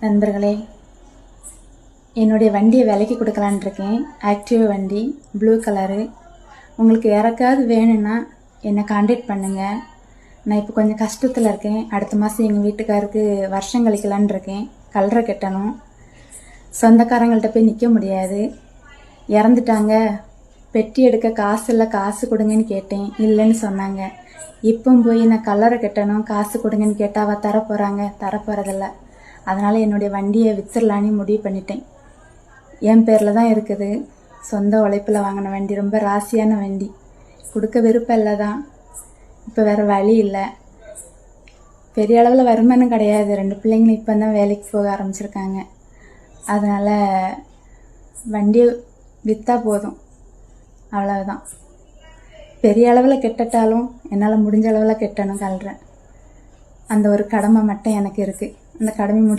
நண்பர்களே, என்னுடைய வண்டியை விலைக்கு கொடுக்கலான் இருக்கேன். ஆக்டிவா வண்டி, ப்ளூ கலரு. உங்களுக்கு யாருக்காவது வேணும்னா என்னை காண்டாக்ட் பண்ணுங்கள். நான் இப்போ கொஞ்சம் கஷ்டத்தில் இருக்கேன். அடுத்த மாதம் எங்கள் வீட்டுக்காருக்கு வருஷம் கழிக்கலான் இருக்கேன். கல்றை கட்டணும். சொந்தக்காரங்கள்ட்ட போய் நிற்க முடியாது, இறந்துட்டாங்க. பெட்டி எடுக்க காசு இல்லை, காசு கொடுங்கன்னு கேட்டேன், இல்லைன்னு சொன்னாங்க. இப்போ போய் நான் கல்லறை கட்டணும், காசு கொடுங்கன்னு கேட்டால் அவள் தரப்போகிறாங்க? தரப்போகிறதில்ல. அதனால் என்னுடைய வண்டியை வித்துடலான்னு முடிவு பண்ணிட்டேன். என் பேரில் தான் இருக்குது. சொந்த உழைப்பில் வாங்கின வண்டி, ரொம்ப ராசியான வண்டி. கொடுக்க விருப்பம் இல்லை தான், இப்போ வேறு வழி இல்லை. பெரிய அளவில் வருமானம் கிடையாது. 2 பிள்ளைங்களும் இப்போ தான் வேலைக்கு போக ஆரம்பிச்சிருக்காங்க. அதனால் வண்டியை விற்றா போதும், அவ்வளவுதான். பெரிய அளவில் கெட்டட்டாலும் என்னால் முடிஞ்ச அளவில் கெட்டணும் கல்றேன். அந்த ஒரு கடமை மட்டும் எனக்கு இருக்குது. அந்த கடமை